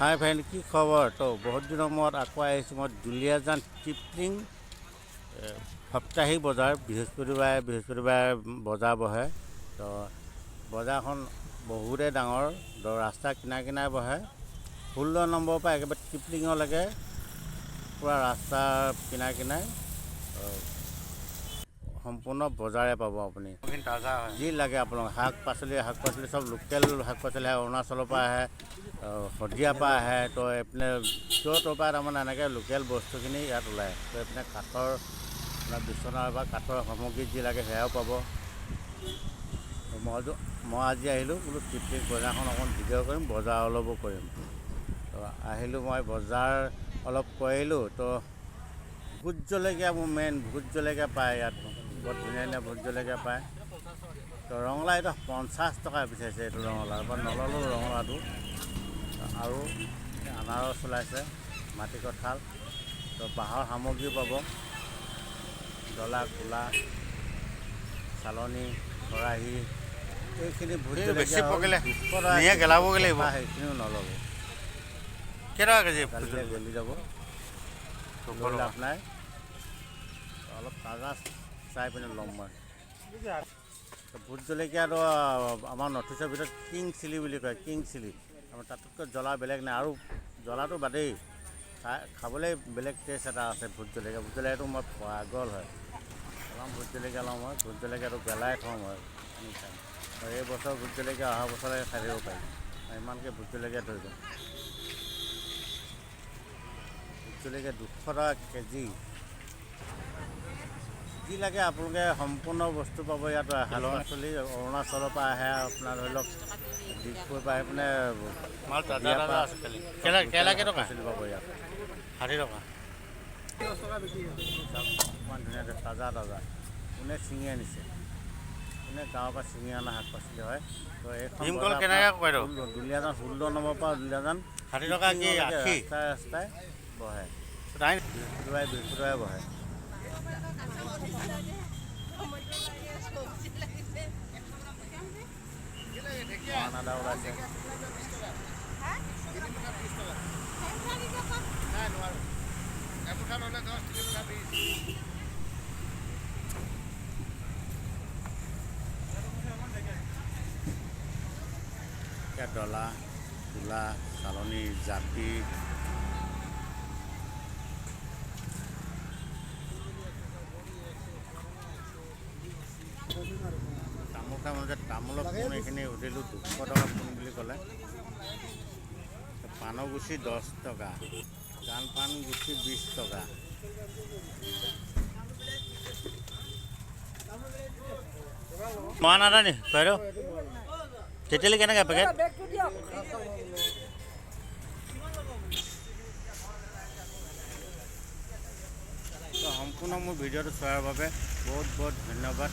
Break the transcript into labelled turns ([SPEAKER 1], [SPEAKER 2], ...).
[SPEAKER 1] হাই friend, কি খবৰ? তো বহুত দিনৰ মূৰত আকৌ আহিছোঁ মই দুলীয়াজান টিপলিং সাপ্তাহিক বজাৰ। বৃহস্পতিবাৰে বজাৰ বহে। তো বজাৰখন বহুতেই ডাঙৰ, ৰাস্তা কিনাৰে বহে। 16 নম্বৰৰ পৰা একেবাৰে টিপলিঙলৈকে পূৰা ৰাস্তাৰ কিনাৰে সম্পূৰ্ণ বজাৰে পাব আপুনি।
[SPEAKER 2] তাজা হয়।
[SPEAKER 1] যি লাগে আপোনাক শাক পাচলি চব লোকেল শাক পাচলি আহে, অৰুণাচলৰ পৰা আহে, শদিয়াৰ পৰা আহে। তো এইপিনে য'ৰ পৰা তাৰমানে এনেকৈ লোকেল বস্তুখিনি ইয়াত ওলায়। তো এইপিনে কাঠৰ বিচনাৰ বা কাঠৰ সামগ্ৰী যি লাগে সেয়াও পাব। মই আজি আহিলোঁ বোলো টিপলিং বজাৰখন অকণ ভিডিঅ' কৰিম, বজাৰ অলপো কৰিম। তো আহিলোঁ মই বজাৰ অলপ কৰিলোঁ। তো ভোট জলকীয়া মোৰ মেইন, ভোট জলকীয়া পায় ইয়াত, বৰ ধুনীয়া ভোট জলকীয়া পায়। তো ৰঙালাও এইটো 50 টকা বিচাৰিছে। এইটো ৰঙালাও বা নল'লোঁ ৰঙালাওটো। আৰু আনাৰস ওলাইছে, মাটি কঁঠাল। তো বাঁহৰ সামগ্ৰী পাব, ডলা, কুলা, চালনী, খৰাহী, এইখিনি ভোট
[SPEAKER 2] বেছি
[SPEAKER 1] জলকীয়া
[SPEAKER 2] পকিলে
[SPEAKER 1] 20
[SPEAKER 2] নিয়ে গেলাবগৈ লাগিব।
[SPEAKER 1] সেইখিনিও নল'লোঁ,
[SPEAKER 2] কেইটকা কেজি?
[SPEAKER 1] কালিলৈ গেলি যাব, লৈ লাভ নাই। অলপ তাজা চাই পিনে ল'ম মই। ভোট জলকীয়াটো আমাৰ নৰ্থ ইষ্টৰ ভিতৰত কিং চিলি বুলি কয়, কিং চিলি। আমাৰ তাতকৈ জ্বলা বেলেগ নাই, আৰু জ্বলাটো বাদেই, খাবলৈ বেলেগ টেষ্ট এটা আছে ভোট জলকীয়া। ভোট জলকীয়াটো মই পাগল হয়। ভোট জলকীয়া লওঁ মই, ভোট জলকীয়াটো গেলাই থওঁ মই আৰু এই বছৰ ভোট জলকীয়া অহা বছৰলৈকে খাই থাকিব পাৰিম। ইমানকৈ ভোট জলকীয়া থৈ দিওঁ। ভোট জলকীয়া 200 টকা কেজি। যি লাগে আপোনালোকে সম্পূৰ্ণ বস্তু পাব ইয়াত। শাক পাচলি অৰুণাচলৰ পৰা আহে, আপোনাৰ ধৰি লওক দিশপুৰ পৰা আহি পিনে
[SPEAKER 2] কেৰেলা কেইটকা?
[SPEAKER 1] পাচলি পাব ইয়াত
[SPEAKER 2] 60 টকা।
[SPEAKER 1] ইমান ধুনীয়া তাজা কোনে ছিঙি আনিছে, কোনে গাঁৱৰ পৰা ছিঙি অনা শাক পাচলি হয়। তো এইখন
[SPEAKER 2] ভীমকল কেনেকৈ কয়?
[SPEAKER 1] দুলীয়াজান 16 নম্বৰৰ পৰা দুলীয়াজান
[SPEAKER 2] 60 টকা কি? 80
[SPEAKER 1] ৰাস্তাই বহে, বৃহস্পতিবাৰে বহে। আদা ওলাইছে, ইয়াত ডলা, কুলা, চালনী, জাপি, তামোলৰ পোণ এইখিনি সুধিলোঁ 200 টকা পোণ বুলি ক'লে। পাণৰ গুছি 10 টকা, জান পাণ গুছি 20 টকা।
[SPEAKER 2] মহান আদা নি বাইদেউ? তেতেলী কেনেকৈ পেকেট?
[SPEAKER 1] সম্পূৰ্ণ মোৰ ভিডিঅ'টো চোৱাৰ বাবে বহুত ধন্যবাদ।